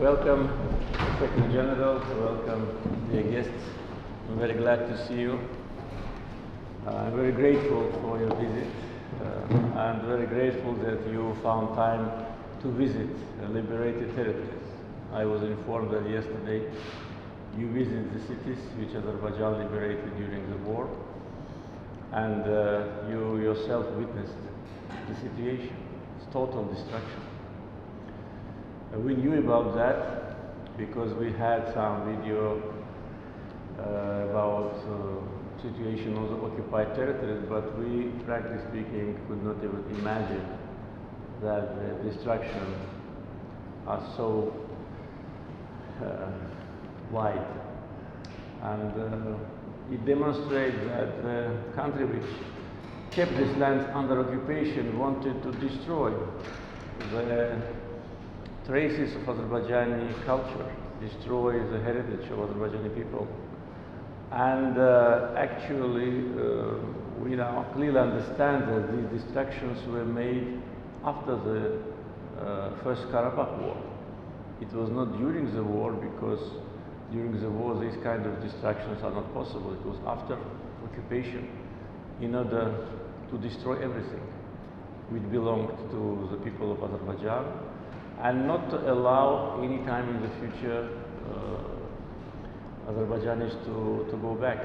Welcome, Secretary General. Welcome, dear guests. I'm very glad to see you. I'm very grateful for your visit. I'm very grateful that you found time to visit liberated territories. I was informed that yesterday you visited the cities which Azerbaijan liberated during the war, and you yourself witnessed the situation. It's total destruction. We knew about that because we had some video about situation on the occupied territories, but we, frankly speaking, could not even imagine that the destruction are so wide. And it demonstrates that the country which kept this land under occupation wanted to destroy the traces of Azerbaijani culture, destroy the heritage of Azerbaijani people. And actually, we now clearly understand that these destructions were made after the First Karabakh War. It was not during the war, because during the war these kind of destructions are not possible. It was after occupation, in order to destroy everything which belonged to the people of Azerbaijan, and not to allow any time in the future Azerbaijanis to go back.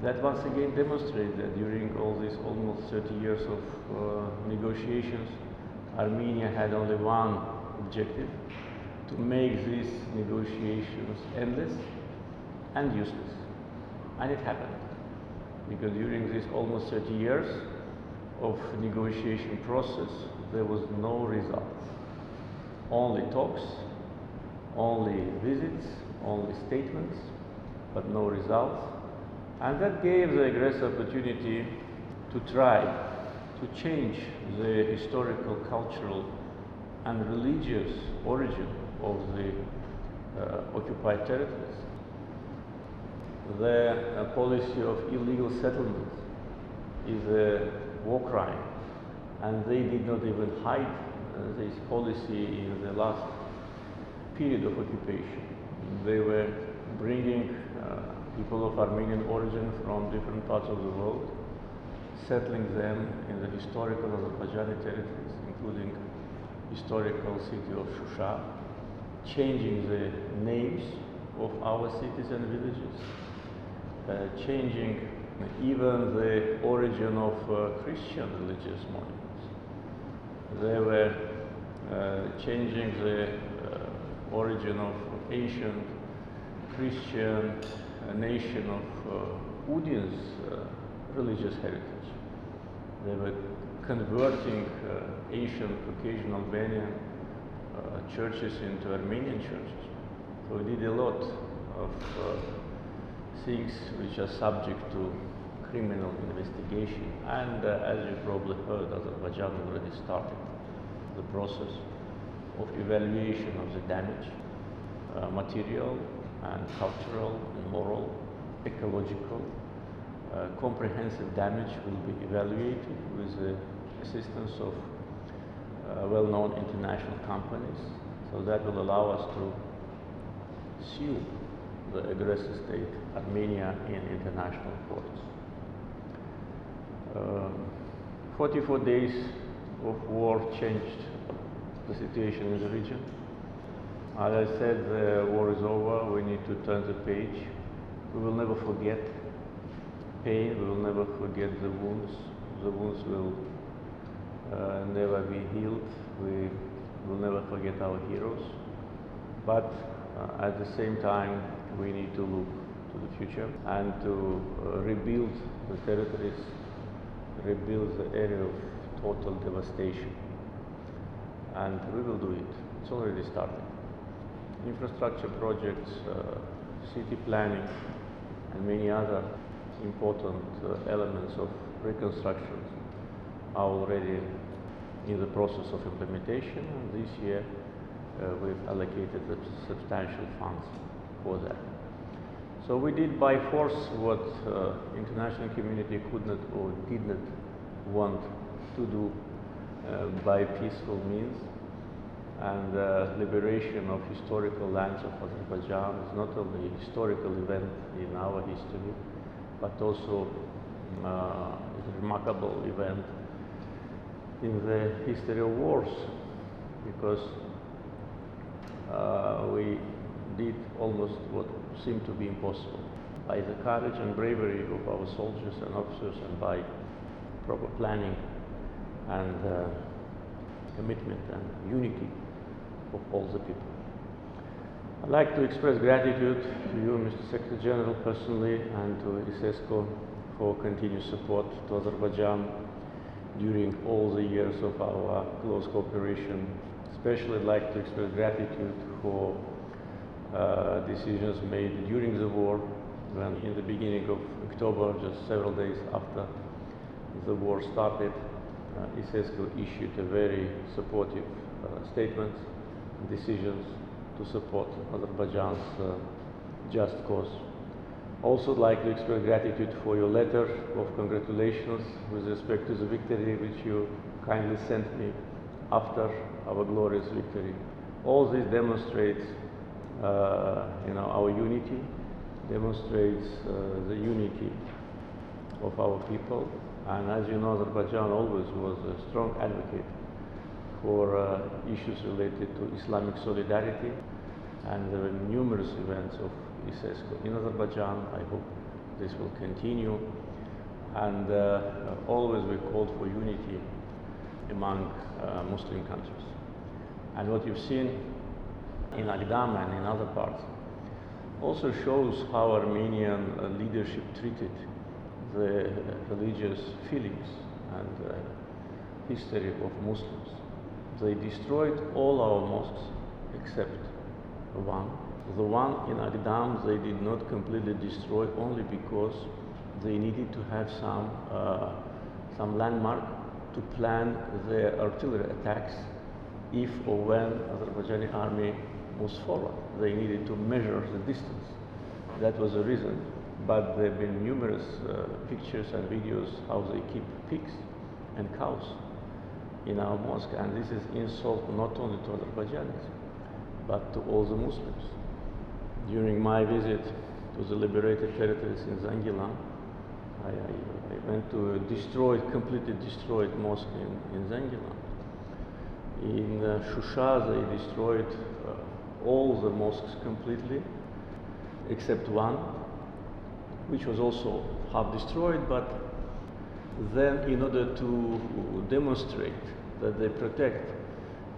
That once again demonstrates that during all these almost 30 years of negotiations, Armenia had only one objective: to make these negotiations endless and useless. And it happened, because during these almost 30 years of negotiation process, there was no result. Only talks, only visits, only statements, but no results. And that gave the aggressor opportunity to try to change the historical, cultural, and religious origin of the occupied territories. The policy of illegal settlement is a war crime, and they did not even hide this policy in the last period of occupation. They were bringing people of Armenian origin from different parts of the world, settling them in the historical Azerbaijani territories, including historical city of Shusha, changing the names of our cities and villages, changing even the origin of Christian religious monuments. They were changing the origin of ancient Christian nation of Udin's religious heritage. They were converting ancient Caucasian Albanian churches into Armenian churches. So we did a lot of things which are subject to criminal investigation. And as you probably heard, Azerbaijan already started the process of evaluation of the damage, material and cultural and moral, ecological. Comprehensive damage will be evaluated with the assistance of well-known international companies. So that will allow us to sue the aggressor state, Armenia, in international courts. 44 days of war changed the situation in the region. As I said, the war is over. We need to turn the page. We will never forget pain. We will never forget the wounds. The wounds will never be healed. We will never forget our heroes. But at the same time, we need to look to the future and to rebuild the territories, rebuild the area of total devastation. And we will do it. It's already started. Infrastructure projects, city planning, and many other important elements of reconstruction are already in the process of implementation. And this year, we've allocated substantial funds for that. So we did by force what international community could not or did not want to do by peaceful means. and liberation of historical lands of Azerbaijan is not only a historical event in our history, but also a remarkable event in the history of wars, because we did almost what seemed to be impossible. By the courage and bravery of our soldiers and officers, and by proper planning and commitment and unity of all the people. I'd like to express gratitude to you, Mr. Secretary General, personally, and to ICESCO for continued support to Azerbaijan during all the years of our close cooperation. Especially I'd like to express gratitude for decisions made during the war, when in the beginning of October, just several days after the war started, ICESCO issued a very supportive statement, decisions to support Azerbaijan's just cause. Also I'd like to express gratitude for your letter of congratulations with respect to the victory which you kindly sent me after our glorious victory. All this demonstrates our unity, demonstrates the unity of our people. And as you know, Azerbaijan always was a strong advocate for issues related to Islamic solidarity, and there were numerous events of ICESCO in Azerbaijan. I hope this will continue, and always we called for unity among Muslim countries. And what you've seen in Agdam and in other parts also shows how Armenian leadership treated the religious feelings and history of Muslims. They destroyed all our mosques except one. The one in Agdam they did not completely destroy, only because they needed to have some landmark to plan their artillery attacks if or when Azerbaijani army moves forward. They needed to measure the distance. That was the reason. But there have been numerous pictures and videos how they keep pigs and cows in our mosque, and this is insult not only to Azerbaijanis but to all the Muslims. During my visit to the liberated territories in Zangilan, I went to a completely destroyed mosque in Zangilan. In Shusha they destroyed all the mosques completely except one, which was also half destroyed, but then in order to demonstrate that they protect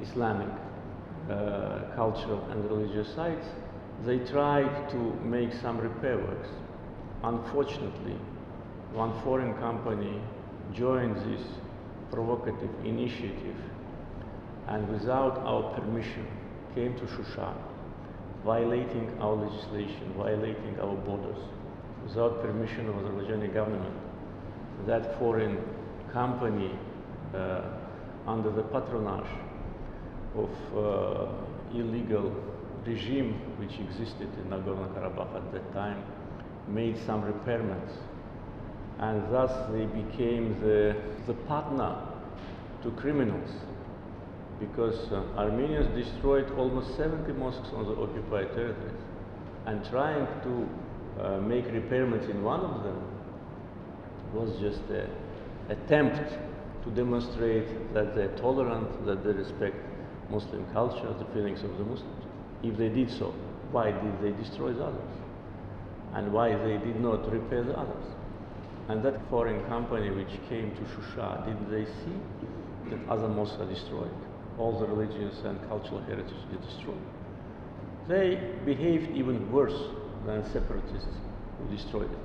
Islamic cultural and religious sites, they tried to make some repair works. Unfortunately, one foreign company joined this provocative initiative and without our permission came to Shusha, violating our legislation, violating our borders, without permission of Azerbaijani government. That foreign company, under the patronage of illegal regime which existed in Nagorno-Karabakh at that time, made some repairments, and thus they became the partner to criminals, because Armenians destroyed almost 70 mosques on the occupied territories, and trying to make repairments in one of them was just an attempt to demonstrate that they're tolerant, that they respect Muslim culture, the feelings of the Muslims. If they did so, why did they destroy the others? And why they did not repair the others? And that foreign company which came to Shusha, did they see that other mosques are destroyed? All the religious and cultural heritage is destroyed. They behaved even worse than separatists who destroyed it.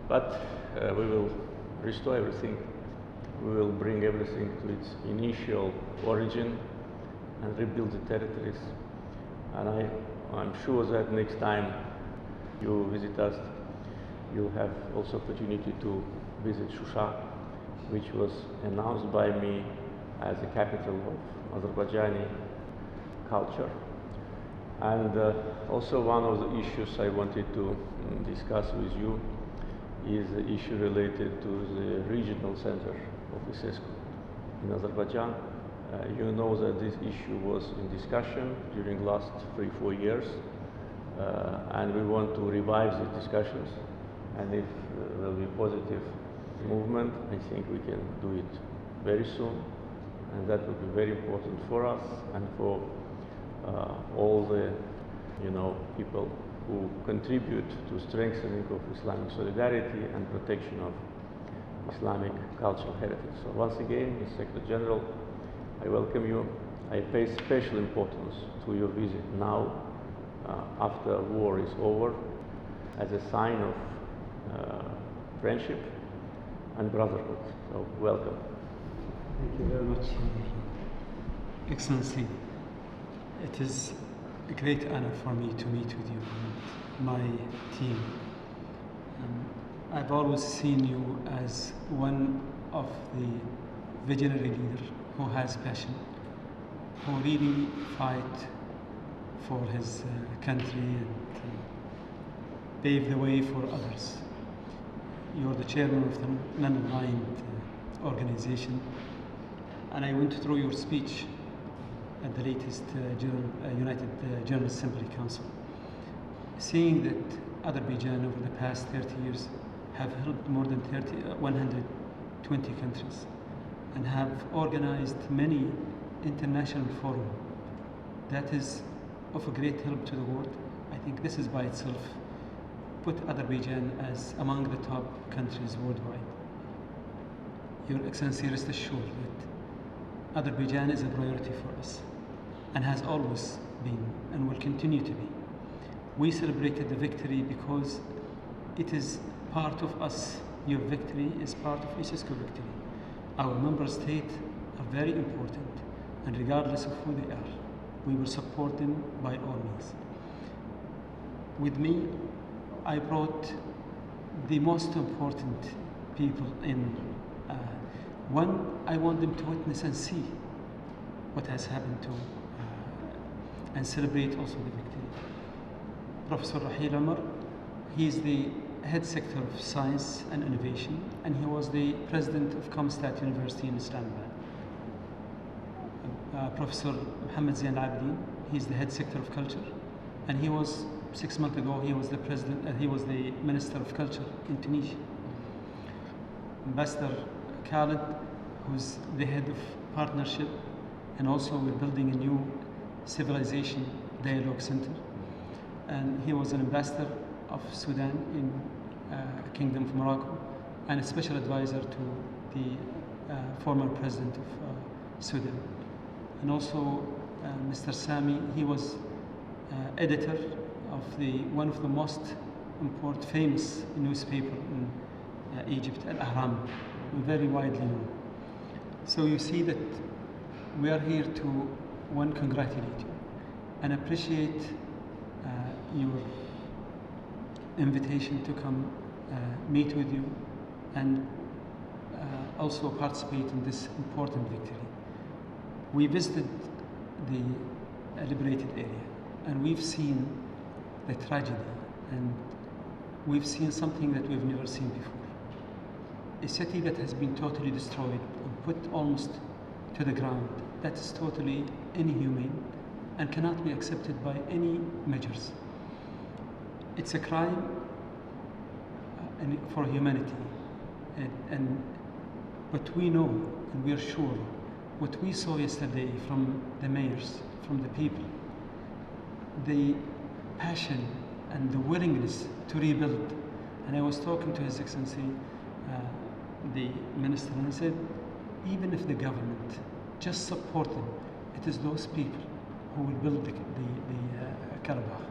But we will restore everything. We will bring everything to its initial origin and rebuild the territories. And I'm sure that next time you visit us, you'll have also opportunity to visit Shusha, which was announced by me as the capital of Azerbaijani culture. And also one of the issues I wanted to discuss with you is the issue related to the regional center of ICESCO in Azerbaijan. You know that this issue was in discussion during last 3-4 years, and we want to revive these discussions. And if there will be positive movement, I think we can do it very soon, and that will be very important for us and for all the people who contribute to strengthening of Islamic solidarity and protection of Islamic cultural heritage. So once again, Mr. Secretary General, I welcome you. I pay special importance to your visit now, after war is over, as a sign of friendship and brotherhood. So welcome. Thank you very much, Excellency. It is a great honor for me to meet with you and my team. I've always seen you as one of the visionary leaders who has passion, who really fight for his country and pave the way for others. You're the chairman of the non-aligned organization, and I went through your speech at the latest United General Assembly Council, seeing that Azerbaijan over the past 30 years have helped more than 120 countries and have organized many international forums. That is of a great help to the world. I think this is by itself put Azerbaijan as among the top countries worldwide. Your Excellency, rest assured that Azerbaijan is a priority for us and has always been and will continue to be. We celebrated the victory because it is part of us. Your victory is part of ICESCO victory. Our member states are very important, and regardless of who they are, we will support them by all means. With me, I brought the most important people in. One, I want them to witness and see what has happened to and celebrate also the victory. Professor Rahil Omar, he is the head sector of science and innovation, and he was the president of Comstat University in Islamabad. Professor Mohammed Zain Al-Abidin, he is the head sector of culture, and he was 6 months ago, he was the Minister of Culture in Tunisia. Ambassador Khalid, who's the head of partnership, and also we're building a new civilization dialogue center. And he was an ambassador of Sudan in Kingdom of Morocco, and a special advisor to the former president of Sudan. And also Mr. Sami, he was editor of one of the most important, famous newspaper in Egypt, Al-Ahram, very widely known. So you see that we are here to, one, congratulate you and appreciate your invitation to come meet with you and also participate in this important victory. We visited the liberated area, and we've seen the tragedy, and we've seen something that we've never seen before. A city that has been totally destroyed and put almost to the ground. That is totally inhumane and cannot be accepted by any measures. It's a crime for humanity, but we know and we are sure what we saw yesterday from the mayors, from the people, the passion and the willingness to rebuild. And I was talking to His Excellency, the Minister, and I said, even if the government just support them, it is those people who will build the Karabakh.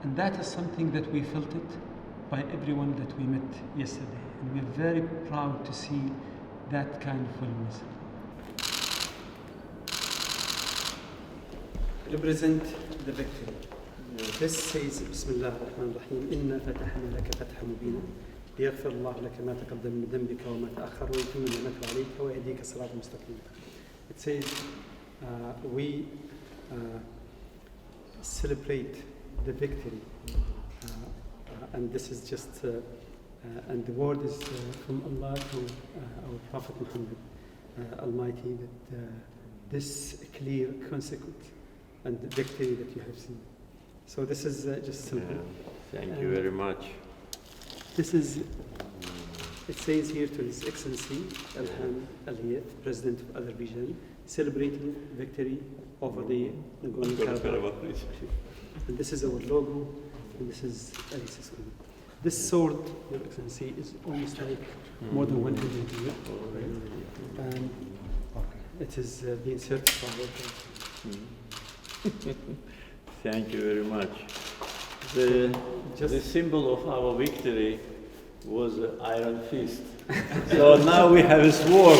And that is something that we felt it by everyone that we met yesterday. And we're very proud to see that kind of willingness. Represent the victory. This says, Bismillah ar-Rahman ar-Rahim, Inna fatahna laka fatha mubina, liyaghfir Allah laka ma taqaddama min dhanbika wa ma ta'akhkhara wa yutimma ni'matahu alayka wa yahdika siratan mustaqima. It says, we celebrate the victory, and this is just, and the word is from Allah to our Prophet Muhammad Almighty, that this clear, consequent, and victory that you have seen. So this is just simple. Yeah. Thank you very much. This is, it says here to His Excellency Ilham Aliyev, President of Azerbaijan, celebrating victory over the Nagorno-Karabakh region. And this is our logo, and this is ICESCO. This sword, Your Excellency, is almost like more than 100 years, right? And it is being certified. Thank you very much. The symbol of our victory was an iron fist. So now we have a sword.